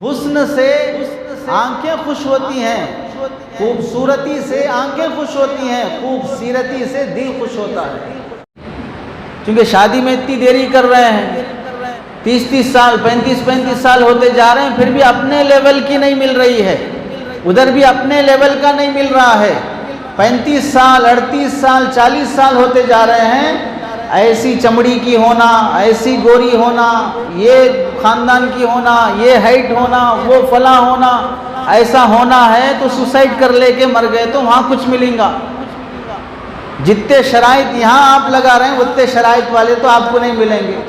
حسن سے آنکھیں خوش ہوتی ہیں، خوبصورتی سے آنکھیں خوش ہوتی ہیں، خوبصورتی سے دل خوش ہوتا ہے۔ کیونکہ شادی میں اتنی دیری کر رہے ہیں، 30 سال 35 سال ہوتے جا رہے ہیں، پھر بھی اپنے لیول کی نہیں مل رہی ہے، ادھر بھی اپنے لیول کا نہیں مل رہا ہے۔ 35 سال 38 سال 40 سال ہوتے جا رہے ہیں، ایسی چمڑی کی ہونا، ایسی گوری ہونا، یہ خاندان کی ہونا، یہ ہائٹ ہونا، وہ فلاں ہونا، ایسا ہونا ہے تو سوسائڈ کر لے کے مر گئے تو وہاں کچھ ملیں گا۔ جتنے شرائط یہاں آپ لگا رہے ہیں اتنے شرائط والے تو آپ کو نہیں ملیں گے۔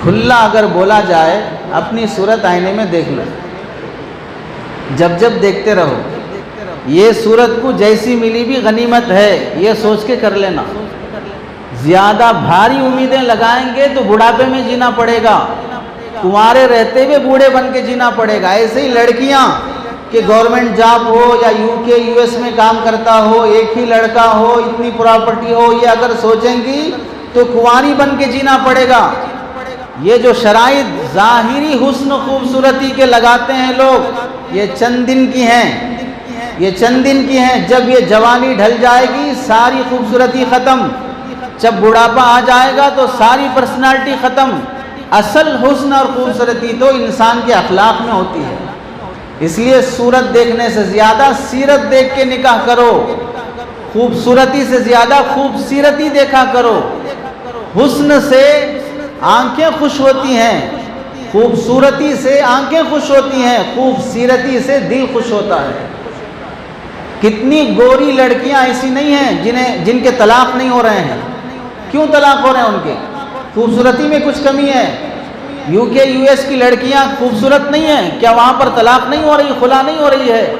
کھلا اگر بولا جائے اپنی صورت آئینے میں دیکھ لو، جب جب دیکھتے رہو، یہ صورت کو جیسی ملی بھی غنیمت ہے، یہ سوچ کے کر لینا۔ زیادہ بھاری امیدیں لگائیں گے تو بڑھاپے میں جینا پڑے گا، تمہارے رہتے ہوئے بوڑھے بن کے جینا پڑے گا۔ ایسے ہی لڑکیاں کہ گورنمنٹ جاب ہو یا UK US میں کام کرتا ہو، ایک ہی لڑکا ہو، اتنی پراپرٹی ہو، یہ اگر سوچیں گی تو کنواری بن کے جینا پڑے گا۔ یہ جو شرائط ظاہری حسن و خوبصورتی کے لگاتے ہیں لوگ، یہ چند دن کی ہیں، یہ چند دن کی ہیں۔ جب یہ جوانی ڈھل جائے گی ساری خوبصورتی ختم، جب بڑھاپا آ جائے گا تو ساری پرسنالٹی ختم۔ اصل حسن اور خوبصورتی تو انسان کے اخلاق میں ہوتی ہے۔ اس لیے صورت دیکھنے سے زیادہ سیرت دیکھ کے نکاح کرو، خوبصورتی سے زیادہ خوبصورتی دیکھا کرو۔ حسن سے آنکھیں خوش ہوتی ہیں، خوبصورتی سے آنکھیں خوش ہوتی ہیں، خوبصورتی سے دل خوش ہوتا ہے۔ کتنی گوری لڑکیاں ایسی نہیں ہیں جن کے طلاق نہیں ہو رہے ہیں؟ کیوں طلاق ہو رہے ہیں ان کے؟ خوبصورتی میں کچھ کمی ہے۔ UK US کی لڑکیاں خوبصورت نہیں ہیں، کیا وہاں پر طلاق نہیں ہو رہی، خلا نہیں ہو رہی ہے؟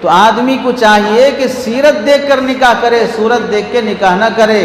تو آدمی کو چاہیے کہ سیرت دیکھ کر نکاح کرے، صورت دیکھ کے نکاح نہ کرے۔